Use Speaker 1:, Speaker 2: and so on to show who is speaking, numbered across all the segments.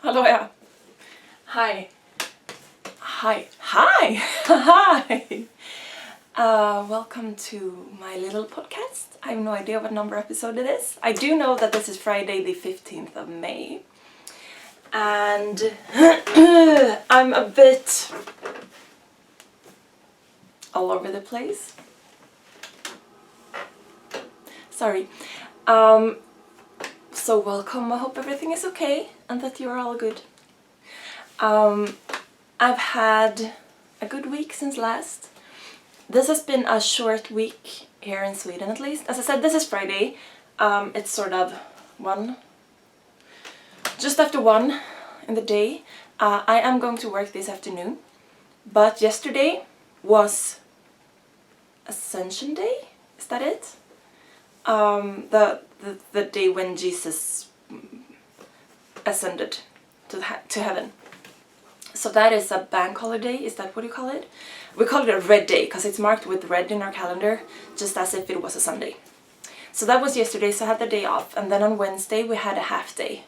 Speaker 1: Hallå ja. Hi. Hi. Hi. Hi. Welcome to my little podcast. I have no idea what number episode it is. I do know that this is Friday the 15th of May. And I'm a bit all over the place. Sorry. So welcome. I hope everything is okay and that you're all good. I've had a good week since last. This has been a short week here in Sweden at least. As I said, this is Friday. It's sort of just after 1 in the day. I am going to work this afternoon, but yesterday was Ascension Day. Is that it? The day when Jesus ascended to heaven. So that is a bank holiday. Is that what you call it? We call it a red day because it's marked with red in our calendar, just as if it was a Sunday. So that was yesterday, so I had the day off. And then on Wednesday we had a half day.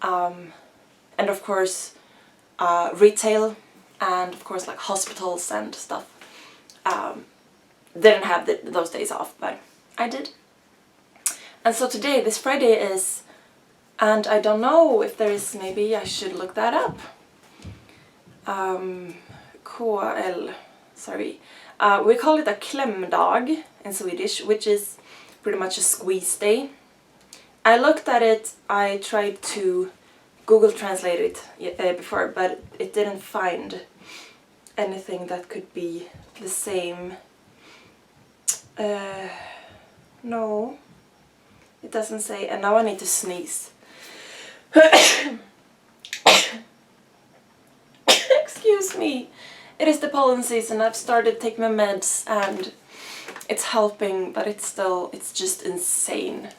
Speaker 1: And of course retail and of course like hospitals and stuff didn't have those days off, but I did. And so today, this Friday is, and I don't know if there is, maybe I should look that up. KL, sorry. We call it a klämdag in Swedish, which is pretty much a squeeze day. I looked at it, I tried to Google translate it before, but it didn't find anything that could be the same. No. It doesn't say, and now I need to sneeze. Excuse me. It is the pollen season. I've started taking my meds and it's helping, but it's just insane.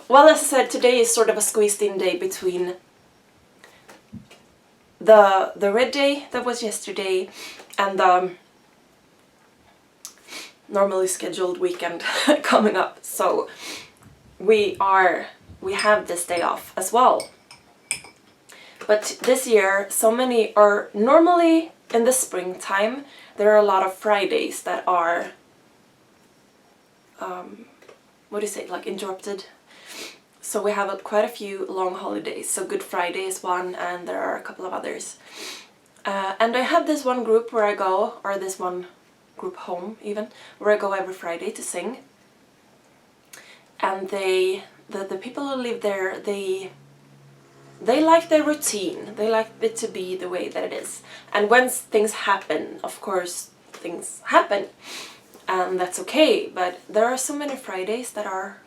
Speaker 1: Well, as I said, today is sort of a squeezed-in day between the red day that was yesterday and the normally scheduled weekend coming up, so we have this day off as well. But this year, normally in the springtime there are a lot of Fridays that are like interrupted. So we have quite a few long holidays. So Good Friday is one, and there are a couple of others. And I have this one group where I go, or this one group home even, where I go every Friday to sing. And the people who live there, they like their routine. They like it to be the way that it is. And when things happen, of course things happen, and that's okay. But there are so many Fridays that are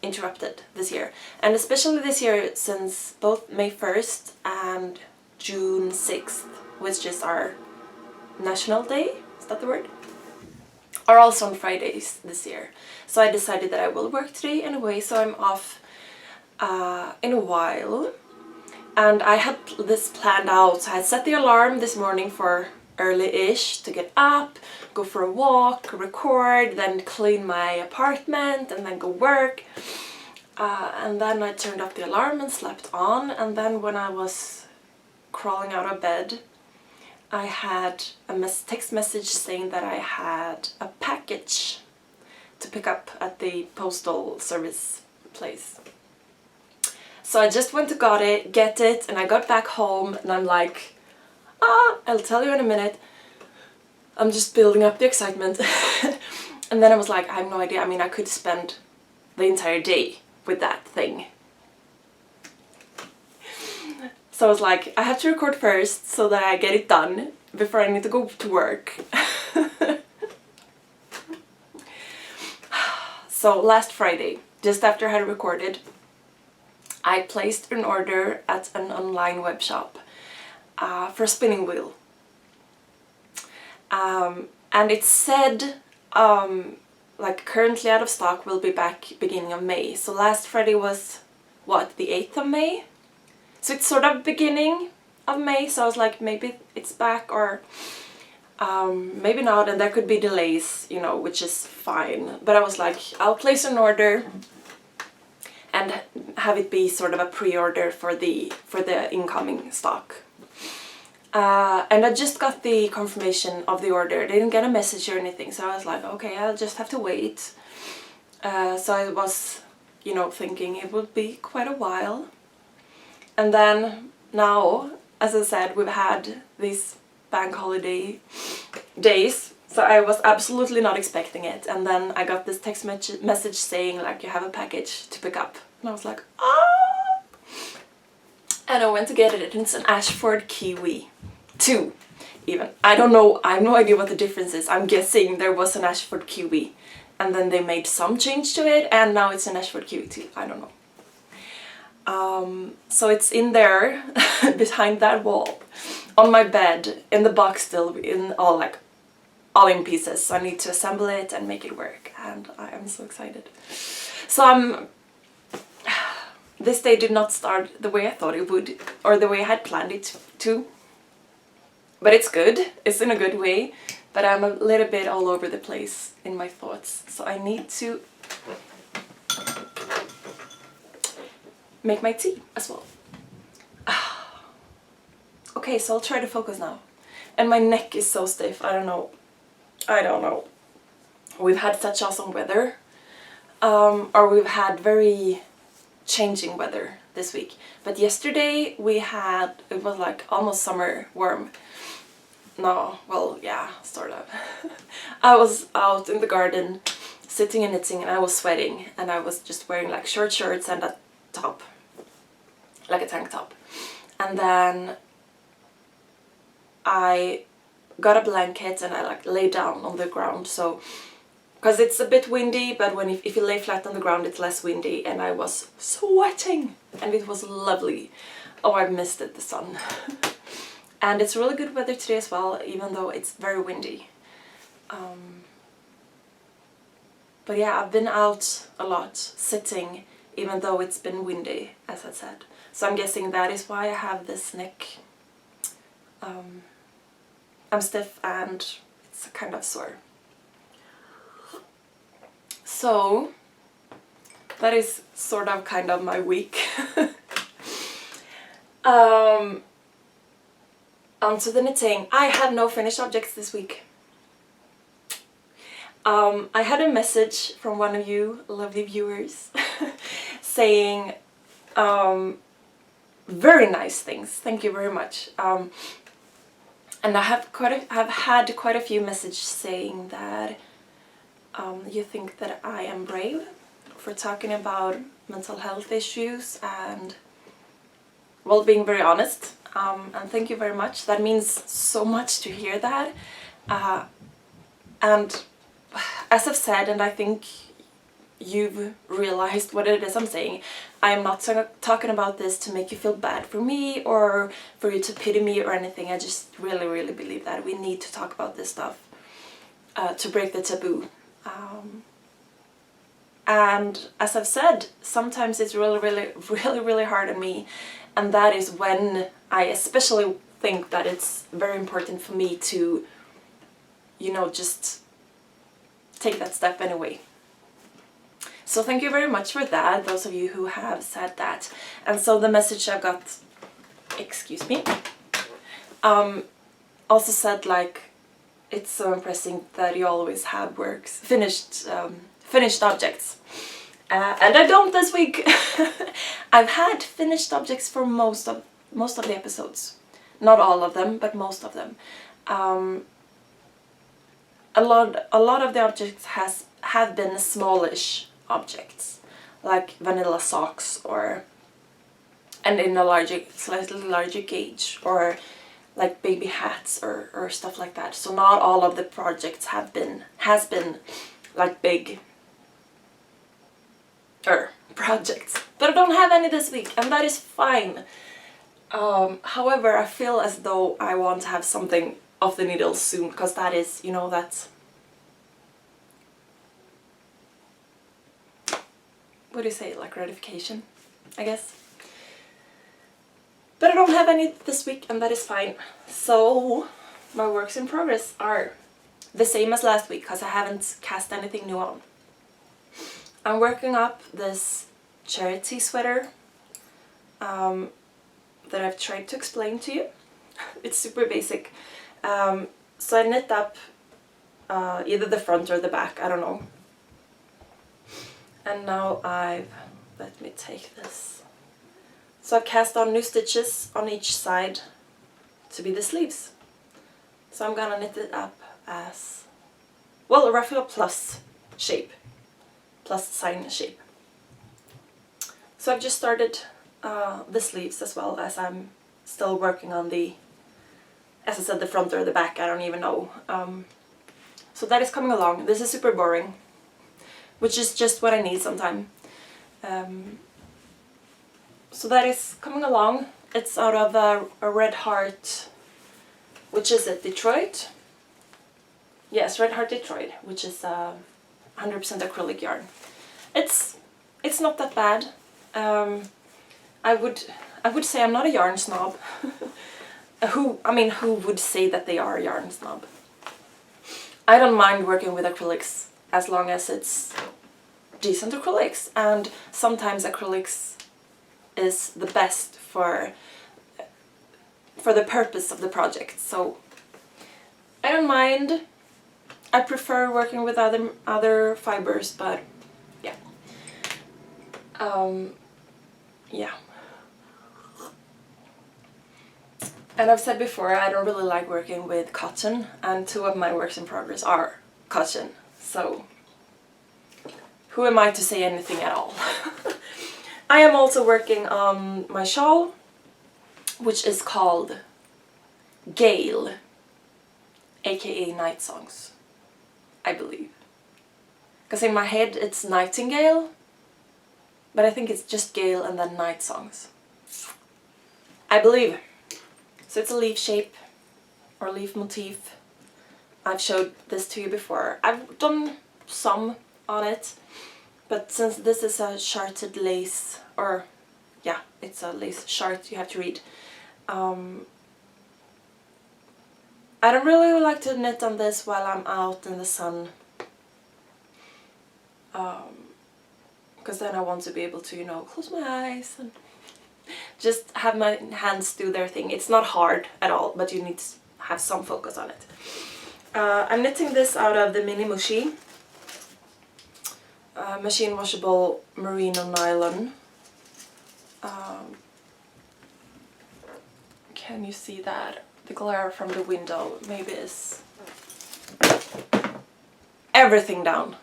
Speaker 1: interrupted this year, and especially this year since both May 1st and June 6th, which is our National Day, is that the word? Are also on Fridays this year. So I decided that I will work today anyway, so I'm off in a while. And I had this planned out. I had set the alarm this morning for early-ish to get up, go for a walk, record, then clean my apartment, and then go work. And then I turned off the alarm and slept on, and then when I was crawling out of bed, I had a text message saying that I had a package to pick up at the postal service place. So I just went to get it, and I got back home, and I'm like, I'll tell you in a minute. I'm just building up the excitement. And then I was like, I have no idea. I mean, I could spend the entire day with that thing. So I was like, I have to record first so that I get it done before I need to go to work. So last Friday, just after I had recorded, I placed an order at an online web shop for a spinning wheel. And it said, like currently out of stock, will be back beginning of May. So last Friday was, what, the 8th of May? So it's sort of beginning of May, so I was like, maybe it's back, or maybe not, and there could be delays, which is fine. But I was like, I'll place an order, and have it be sort of a pre-order for the incoming stock. And I just got the confirmation of the order. They didn't get a message or anything, so I was like, okay, I'll just have to wait. So I was, you know, thinking it would be quite a while. And then now, as I said, we've had these bank holiday days, so I was absolutely not expecting it. And then I got this text message saying like, you have a package to pick up. And I was like, ah! And I went to get it, and it's an Ashford Kiwi 2 even. I don't know, I have no idea what the difference is. I'm guessing there was an Ashford Kiwi and then they made some change to it, and now it's an Ashford Kiwi 2. I don't know. So it's in there behind that wall on my bed in the box, still in all in pieces. So I need to assemble it and make it work, and I am so excited. So this day did not start the way I thought it would, or the way I had planned it to. But it's good, it's in a good way, but I'm a little bit all over the place in my thoughts. So I need to make my tea as well. Okay, so I'll try to focus now. And my neck is so stiff, I don't know. We've had such awesome weather, or we've had very changing weather this week. But yesterday it was like almost summer warm. No, well, yeah, sort of. I was out in the garden sitting and knitting, and I was sweating, and I was just wearing like short shorts and a top, like a tank top. And then I got a blanket and I like lay down on the ground, so because it's a bit windy, but if you lay flat on the ground it's less windy, and I was sweating and it was lovely. Oh, I missed it, the sun. And it's really good weather today as well, even though it's very windy. But yeah, I've been out a lot sitting, even though it's been windy, as I said. So I'm guessing that is why I have this neck. I'm stiff and it's kind of sore. So that is sort of kind of my week. Onto the knitting. I have no finished objects this week. I had a message from one of you lovely viewers saying very nice things. Thank you very much. And I have had quite a few messages saying that you think that I am brave for talking about mental health issues and, well, being very honest. And thank you very much. That means so much to hear that. And as I've said, and I think you've realized what it is I'm saying, I am not talking about this to make you feel bad for me or for you to pity me or anything. I just really, really believe that we need to talk about this stuff to break the taboo. And as I've said, sometimes it's really, really, really, really hard on me. And that is when I especially think that it's very important for me to, you know, just take that step anyway. So thank you very much for that, those of you who have said that. And so the message I got, excuse me, also said like, it's so impressive that you always have finished objects. And I don't this week. I've had finished objects for most of the episodes. Not all of them, but most of them. A lot of the objects have been smallish objects, like vanilla socks, and in a slightly larger gauge, or like baby hats or stuff like that. So not all of the projects has been like big projects, but I don't have any this week, and that is fine. However, I feel as though I want to have something off the needle soon, because that is, you know, that's, what do you say, like gratification, I guess. But I don't have any this week, and that is fine. So my works in progress are the same as last week, because I haven't cast anything new on. I'm working up this charity sweater that I've tried to explain to you. It's super basic. So I knit up either the front or the back, I don't know. And now let me take this. So I've cast on new stitches on each side to be the sleeves. So I'm gonna knit it up as, well, roughly a plus shape, plus sign shape. So I've just started the sleeves as well, as I'm still working on the, as I said, the front or the back, I don't even know. So that is coming along. This is super boring, which is just what I need sometime. So that is coming along. It's out of a Red Heart, which is it, Detroit? Yes, Red Heart Detroit, which is 100% acrylic yarn. It's not that bad. I would say I'm not a yarn snob. Who would say that they are a yarn snob? I don't mind working with acrylics as long as it's decent acrylics, and sometimes acrylics is the best for the purpose of the project. So I don't mind. I prefer working with other fibers, but yeah. Yeah. And I've said before, I don't really like working with cotton, and 2 of my works in progress are cotton, so who am I to say anything at all? I am also working on my shawl, which is called Gale, aka Night Songs, I believe. Because in my head it's Nightingale, but I think it's just Gale and then Night Songs, I believe. So it's a leaf shape, or leaf motif. I've showed this to you before. I've done some on it, but since this is a charted lace, or yeah, it's a lace chart you have to read. I don't really like to knit on this while I'm out in the sun, because then I want to be able to, you know, close my eyes and just have my hands do their thing. It's not hard at all, but you need to have some focus on it. I'm knitting this out of the Mini Mushi machine washable merino nylon. Can you see that? The glare from the window maybe is everything down.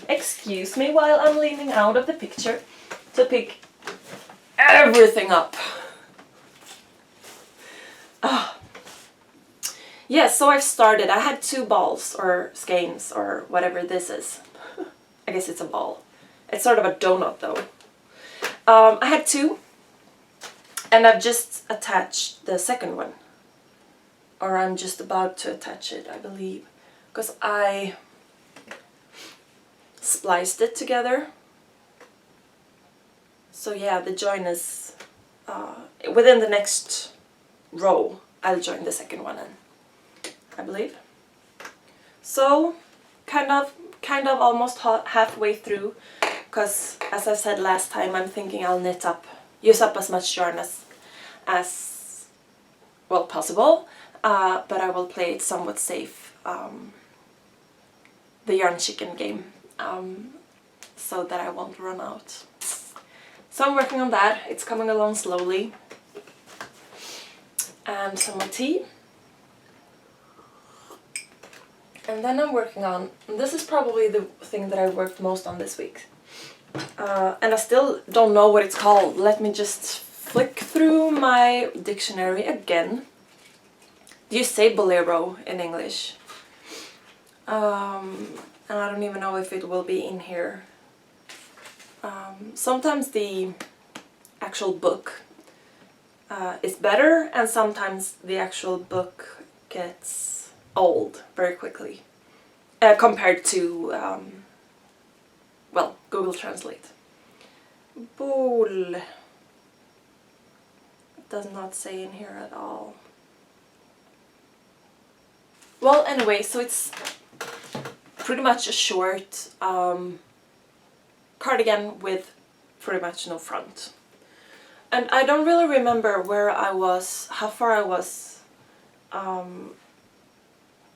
Speaker 1: Excuse me while I'm leaning out of the picture to pick everything up. Yes, so I've started. I had 2 balls, or skeins, or whatever this is. I guess it's a ball. It's sort of a donut though. I had 2, and I've just attached the second one. Or I'm just about to attach it, I believe. Because I spliced it together. So yeah, the join is within the next row. I'll join the second one in, I believe. So kind of almost halfway through, because as I said last time, I'm thinking I'll use up as much yarn as well possible, but I will play it somewhat safe, the yarn chicken game, so that I won't run out. So I'm working on that. It's coming along slowly. And some more tea. And then I'm working on, and this is probably the thing that I worked most on this week. And I still don't know what it's called. Let me just flick through my dictionary again. Do you say bolero in English? And I don't even know if it will be in here. Sometimes the actual book is better, and sometimes the actual book gets old very quickly compared to, well, Google Translate. Bol. It does not say in here at all. Well, anyway, so it's pretty much a short cardigan with pretty much no front. And I don't really remember where I was, how far I was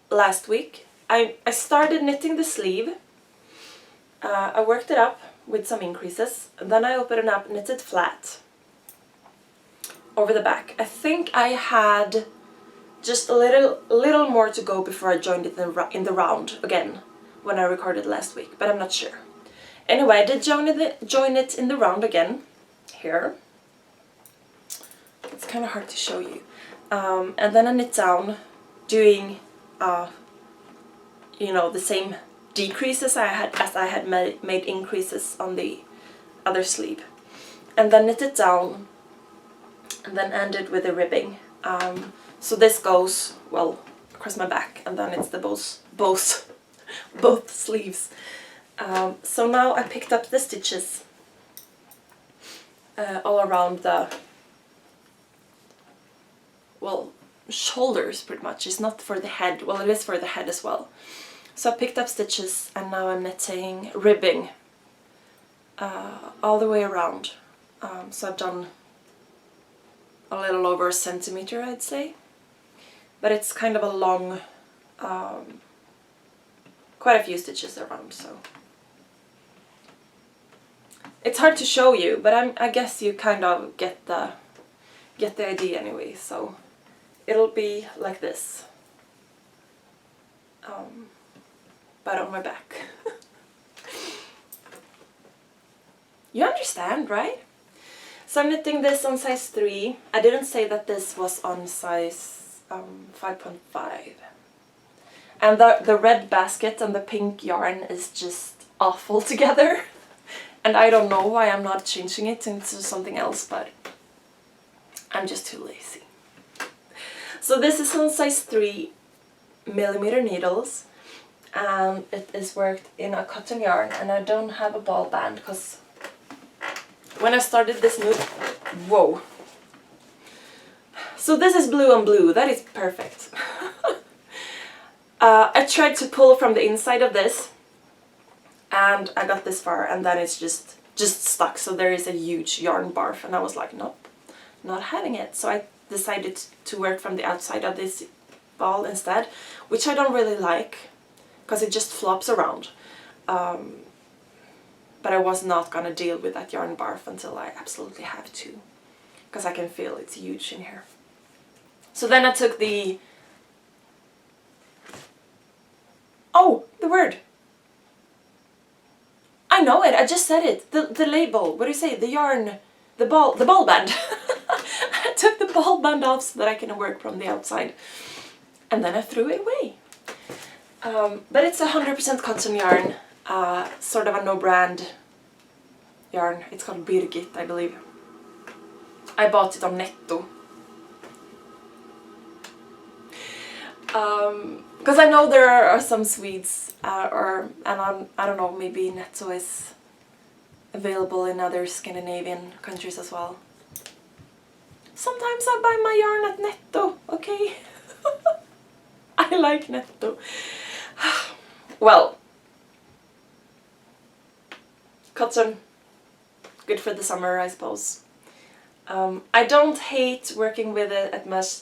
Speaker 1: last week. I started knitting the sleeve. I worked it up with some increases. And then I opened it up, knitted flat over the back. I think I had just a little more to go before I joined it in the round again when I recorded last week, but I'm not sure. Anyway, I did join it in the round again here. It's kind of hard to show you. And then I knit down, doing you know, the same decreases as I had made increases on the other sleeve, and then knit it down, and then ended with a ribbing. So this goes, well, across my back, and then it's the both sleeves. So now I picked up the stitches all around the, well, shoulders pretty much. It's not for the head, well, it is for the head as well. So I picked up stitches, and now I'm knitting ribbing all the way around. So I've done a little over a centimeter, I'd say. But it's kind of a long, quite a few stitches around, so. It's hard to show you, but I guess you kind of get the idea anyway, so it'll be like this. But on my back. You understand, right? So I'm knitting this on size 3. I didn't say that this was on size 5.5. And the red basket and the pink yarn is just awful together. And I don't know why I'm not changing it into something else, but I'm just too lazy. So this is on size 3mm needles. And it is worked in a cotton yarn, and I don't have a ball band because when I started this new, whoa. So this is blue on blue, that is perfect. I tried to pull from the inside of this, and I got this far, and then it's just stuck. So there is a huge yarn barf, and I was like, nope, not having it. So I decided to work from the outside of this ball instead, which I don't really like, because it just flops around. But I was not gonna deal with that yarn barf until I absolutely have to, because I can feel it's huge in here. So then I took the, oh, the word. I know it, I just said it. The label, what do you say? The yarn, the ball band. I took the ball band off so that I can work from the outside. And then I threw it away. But it's 100% cotton yarn, sort of a no-brand yarn. It's called Birgit, I believe. I bought it on Netto. Because I know there are some Swedes, and I don't know, maybe Netto is available in other Scandinavian countries as well. Sometimes I buy my yarn at Netto, okay? I like Netto. Well, cotton, good for the summer, I suppose. I don't hate working with it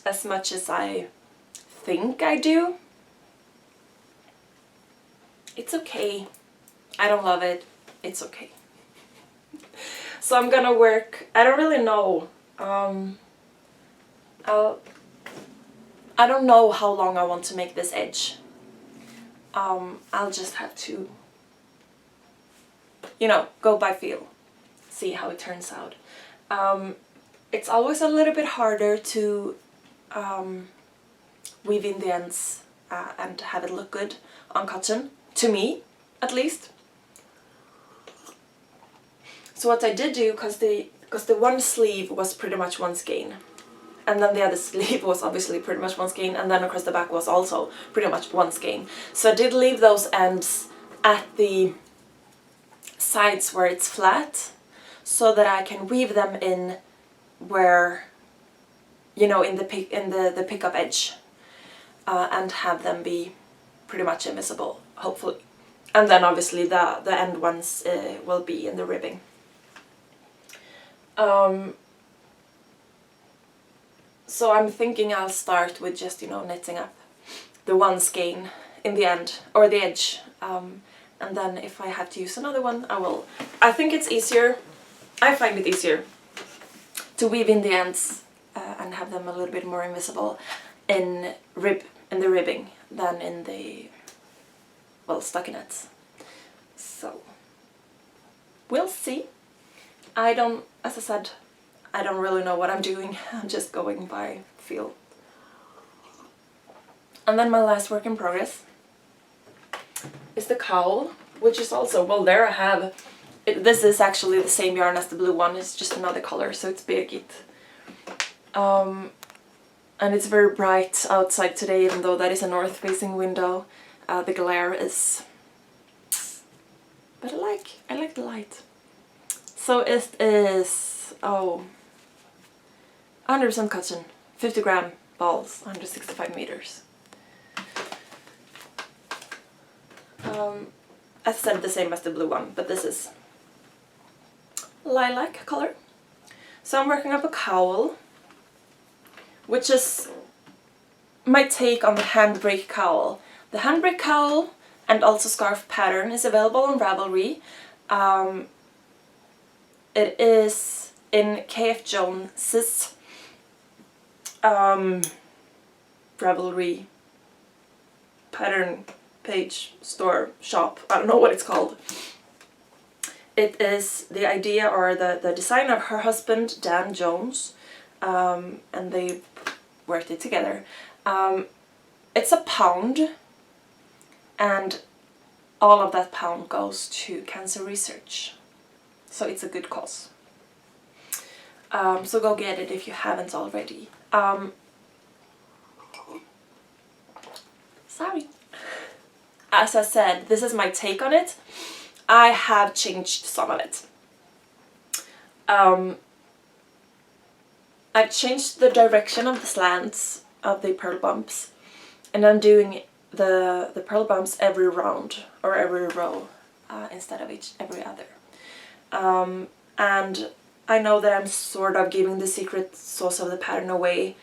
Speaker 1: as much as I think I do. It's okay. I don't love it. It's okay. So I'm gonna work, I don't really know. I don't know how long I want to make this edge. I'll just have to, you know, go by feel, see how it turns out. It's always a little bit harder to weave in the ends and have it look good on cotton, to me at least. So what I did do, because the one sleeve was pretty much one skein, and then the other sleeve was obviously pretty much one skein, and then across the back was also pretty much one skein. So I did leave those ends at the sides where it's flat, so that I can weave them in where, you know, in the pickup edge. and have them be pretty much invisible, hopefully. And then obviously the end ones will be in the ribbing. So I'm thinking I'll start with just, knitting up the one skein in the end, or the edge. And then if I have to use another one, I will. I think it's easier, I find it easier to weave in the ends and have them a little bit more invisible in the ribbing than in the, stockinette. So, we'll see. As I said, I don't really know what I'm doing. I'm just going by feel. And then my last work in progress is the cowl, which is also, there I have, this is actually the same yarn as the blue one, it's just another color, so it's Birgit. And it's very bright outside today, even though that is a north-facing window. The glare is, but I like the light. So it is, 100% cotton, 50 gram balls, 165 meters. As I said, the same as the blue one, but this is lilac color. So I'm working up a cowl, which is my take on the handbrake cowl. The handbrake cowl and also scarf pattern is available on Ravelry. It is in KF Jones's Ravelry pattern page, store, shop, I don't know what it's called. It is the idea or the design of her husband, Dan Jones, and they worked it together. It's a pound, and all of that pound goes to cancer research. So it's a good cause. So go get it if you haven't already. Sorry. As I said, this is my take on it. I have changed some of it. I've changed the direction of the slants of the pearl bumps, and I'm doing the pearl bumps every round or every row instead of every other. And I know that I'm sort of giving the secret sauce of the pattern away,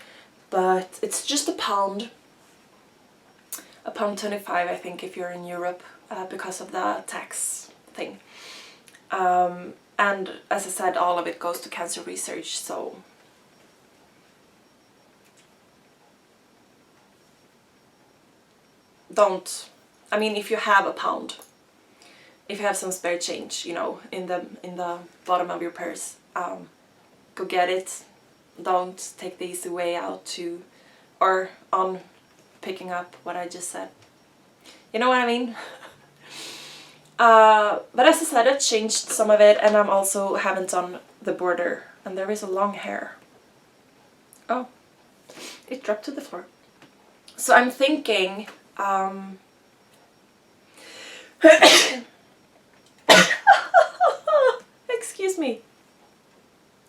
Speaker 1: but it's just a pound. £1.25, I think, if you're in Europe, because of the tax thing. And as I said, all of it goes to cancer research, so don't, I mean, if you have a pound, if you have some spare change, in the bottom of your purse, go get it. Don't take the easy way out to, or on picking up what I just said. You know what I mean? But as I said, I changed some of it, and I'm also haven't done the border, and there is a long hair. Oh, it dropped to the floor. So I'm thinking, excuse me,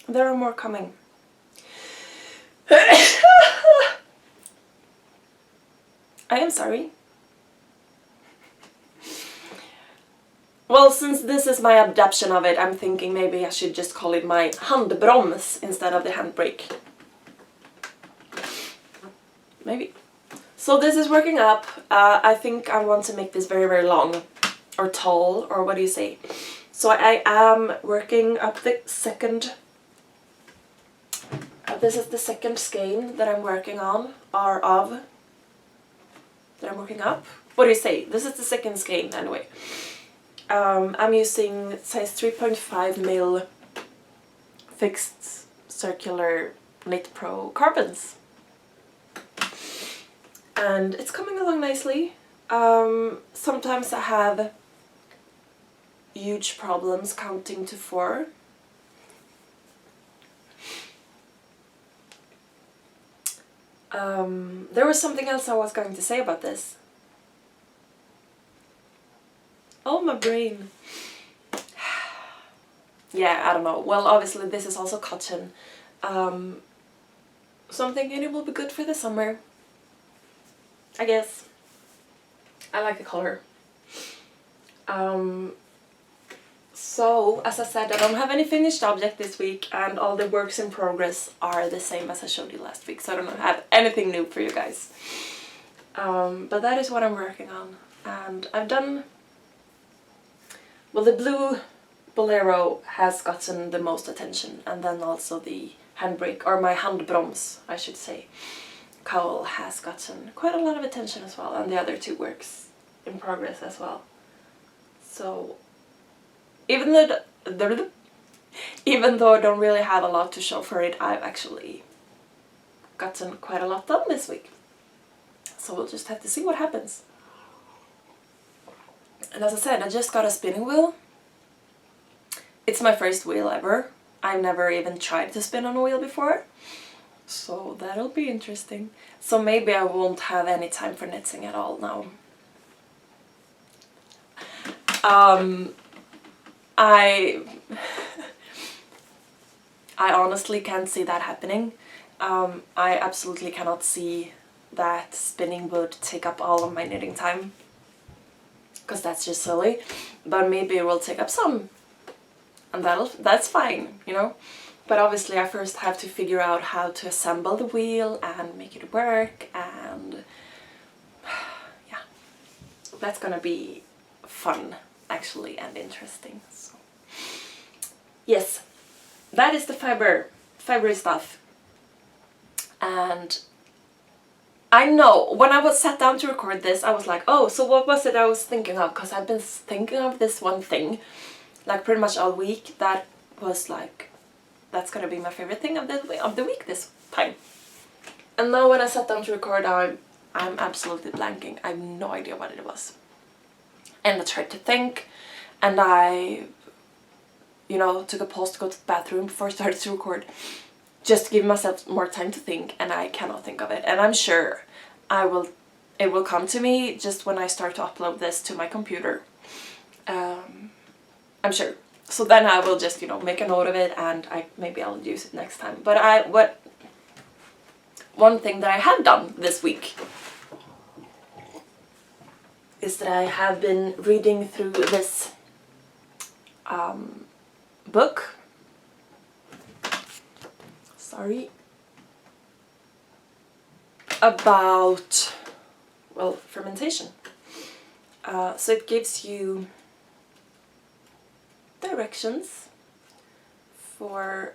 Speaker 1: there are more coming. I am sorry. Well, since this is my adaptation of it, I'm thinking maybe I should just call it my handbroms instead of the handbrake. Maybe. So this is working up. I think I want to make this very, very long, or tall, or what do you say? So I am working up the second. This is the second skein that I'm working on, or of. That I'm working up. What do you say? This is the second skein anyway. I'm using size 3.5 mil fixed circular Knit Pro carbons. And it's coming along nicely. Sometimes I have huge problems counting to 4. There was something else I was going to say about this. Oh, my brain. Yeah, I don't know. Well, obviously this is also cotton. So I'm thinking it will be good for the summer. I guess. I like the color. So, as I said, I don't have any finished object this week, and all the works in progress are the same as I showed you last week, so I don't have anything new for you guys. But that is what I'm working on. And I've done... Well, the blue bolero has gotten the most attention, and then also the handbrake, or my handbroms, I should say, cowl has gotten quite a lot of attention as well, and the other two works in progress as well. So, even though I don't really have a lot to show for it, I've actually gotten quite a lot done this week. So we'll just have to see what happens. And as I said, I just got a spinning wheel. It's my first wheel ever. I've never even tried to spin on a wheel before. So that'll be interesting. So maybe I won't have any time for knitting at all now. I honestly can't see that happening. I absolutely cannot see that spinning would take up all of my knitting time, because that's just silly. But maybe it will take up some, and that's fine, you know. But obviously I first have to figure out how to assemble the wheel and make it work, and yeah, that's gonna be fun actually, and interesting. So yes, that is the fiber stuff. And I know when I was sat down to record this, I was like, oh, so what was it I was thinking of? Because I've been thinking of this one thing like pretty much all week that was like, that's gonna be my favorite thing of the week this time. And now when I sat down to record, I'm absolutely blanking. I have no idea what it was. And I tried to think, and I, you know, took a pause to go to the bathroom before I started to record, just to give myself more time to think, and I cannot think of it. And I'm sure it will come to me just when I start to upload this to my computer. I'm sure. So then I will just, you know, make a note of it, and maybe I'll use it next time. But one thing that I have done this week is that I have been reading through this book. Sorry. About, well, fermentation. So it gives you directions for,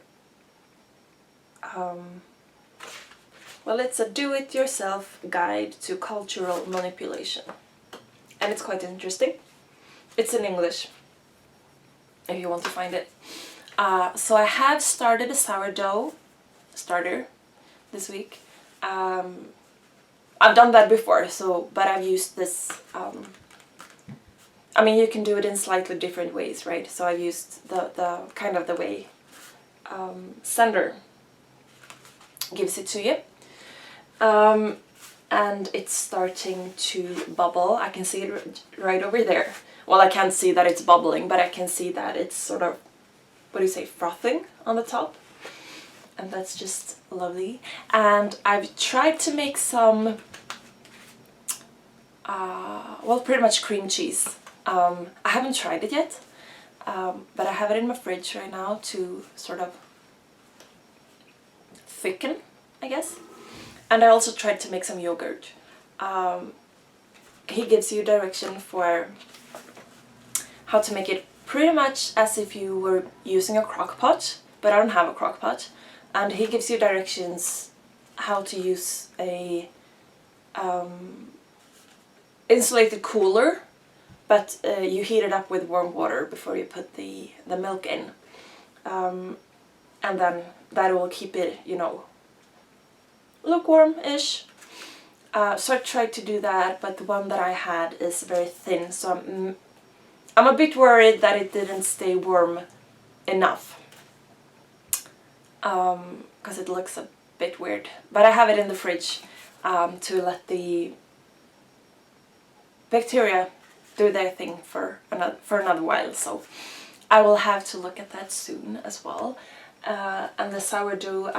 Speaker 1: well, it's a do-it-yourself guide to cultural manipulation. And it's quite interesting. It's in English, if you want to find it. So I have started a sourdough starter this week. I've done that before, but I've used this, I mean, you can do it in slightly different ways, right? So I've used the kind of the way Sender gives it to you. And it's starting to bubble. I can see it right over there. Well, I can't see that it's bubbling, but I can see that it's sort of, what do you say, frothing on the top. And that's just lovely. And I've tried to make some, well, pretty much cream cheese. I haven't tried it yet, but I have it in my fridge right now to sort of thicken, I guess. And I also tried to make some yogurt. He gives you direction for how to make it pretty much as if you were using a crock pot, but I don't have a crock pot. And he gives you directions how to use a insulated cooler, but you heat it up with warm water before you put the milk in. And then that will keep it, you know, lukewarm-ish. So I tried to do that, but the one that I had is very thin, so I'm a bit worried that it didn't stay warm enough. Because it looks a bit weird. But I have it in the fridge to let the bacteria do their thing for another while, so I will have to look at that soon as well. And the sourdough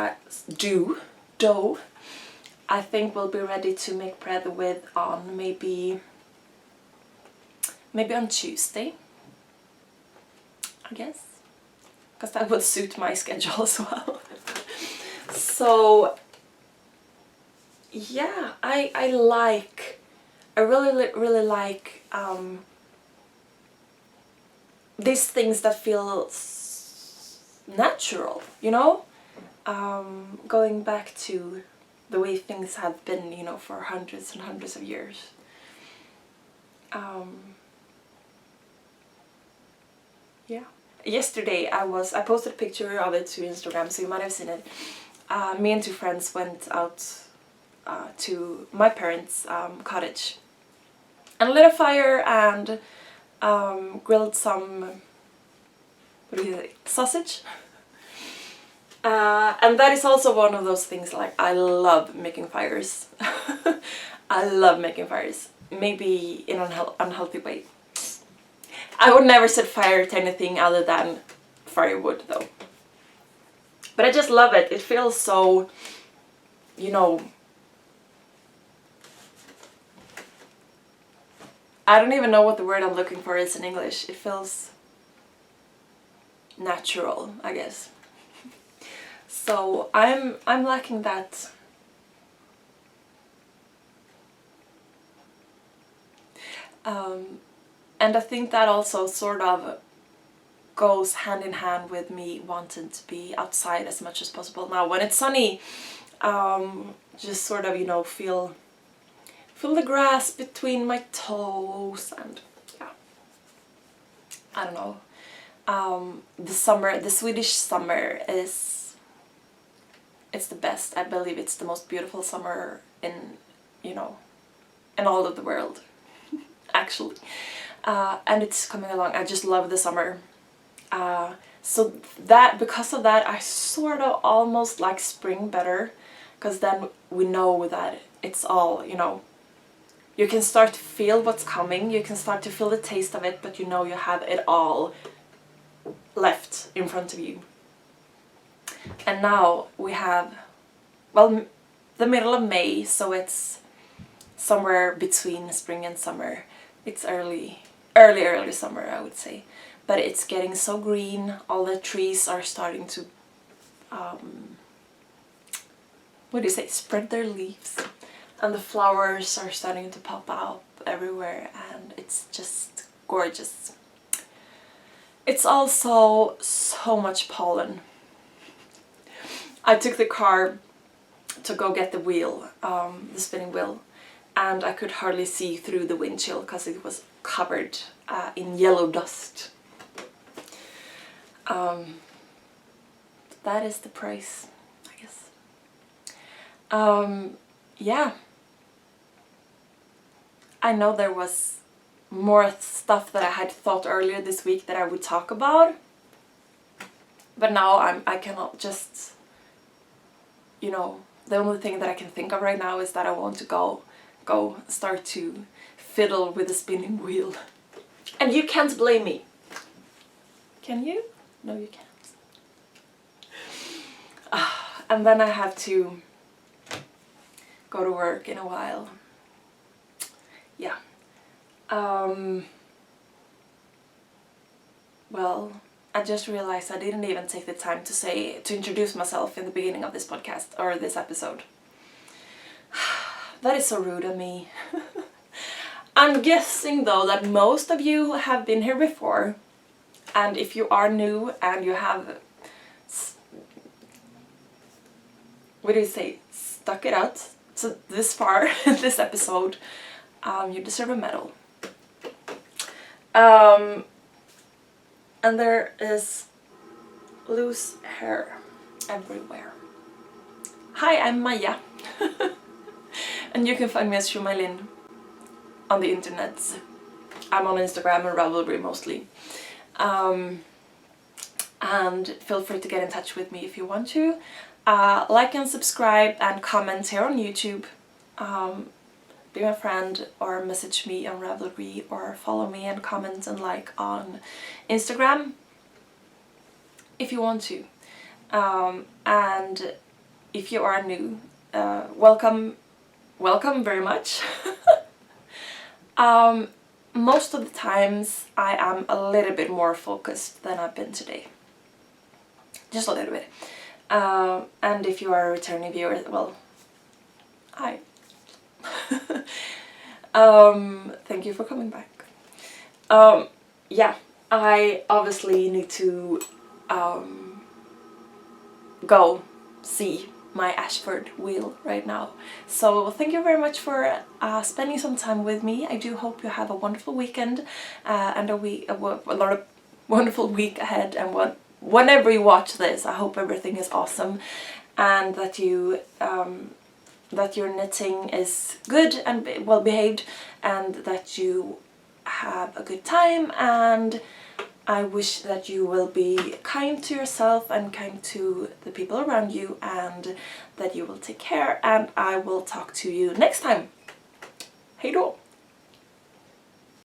Speaker 1: dough I think we'll be ready to make bread with on maybe on Tuesday, I guess, because that would suit my schedule as well. So yeah, I really like these things that feel natural, you know, going back to the way things have been, you know, for hundreds and hundreds of years. Yeah. Yesterday I posted a picture of it to Instagram, so you might have seen it. Me and two friends went out to my parents' cottage and lit a fire and grilled some, sausage. And that is also one of those things, like, I love making fires. I love making fires. Maybe in an unhealthy way. I would never set fire to anything other than firewood, though. But I just love it. It feels so, you know, I don't even know what the word I'm looking for is in English. It feels natural, I guess. So I'm lacking that. And I think that also sort of goes hand in hand with me wanting to be outside as much as possible. Now when it's sunny, just sort of, you know, feel the grass between my toes, and yeah, I don't know. The Swedish summer it's the best. I believe it's the most beautiful summer in, you know, in all of the world, actually. And it's coming along. I just love the summer. So that, because of that, I sort of almost like spring better, because then we know that it's all, you know, you can start to feel what's coming, you can start to feel the taste of it, but you know you have it all left in front of you. And now we have, well, the middle of May, so it's somewhere between spring and summer. It's early summer, I would say. But it's getting so green, all the trees are starting to, spread their leaves. And the flowers are starting to pop out everywhere, and it's just gorgeous. It's also so much pollen. I took the car to go get the wheel, the spinning wheel, and I could hardly see through the windshield because it was covered in yellow dust. That is the price, I guess. Yeah. I know there was more stuff that I had thought earlier this week that I would talk about, but now I cannot just, you know, the only thing that I can think of right now is that I want to go start to fiddle with the spinning wheel. And you can't blame me. Can you? No, you can't. And then I have to go to work in a while. Yeah. Well, I just realized I didn't even take the time to introduce myself in the beginning of this podcast or this episode. That is so rude of me. I'm guessing though that most of you have been here before, and if you are new and you have, stuck it out so this far in this episode, you deserve a medal. And there is loose hair everywhere. Hi, I'm Maja. And you can find me as sjomajlin on the internet. I'm on Instagram and Ravelry mostly. And feel free to get in touch with me if you want to. Like and subscribe and comment here on YouTube. Be my friend or message me on Ravelry or follow me and comment and like on Instagram if you want to. And if you are new, welcome welcome very much. Most of the times I am a little bit more focused than I've been today. Just a little bit. And if you are a returning viewer, well, hi. Thank you for coming back. Yeah, I obviously need to go see my Ashford wheel right now. So thank you very much for spending some time with me. I do hope you have a wonderful weekend and a lot of wonderful week ahead, and whenever you watch this, I hope everything is awesome and that you that your knitting is good and well behaved, and that you have a good time, and I wish that you will be kind to yourself and kind to the people around you, and that you will take care, and I will talk to you next time. Hej då!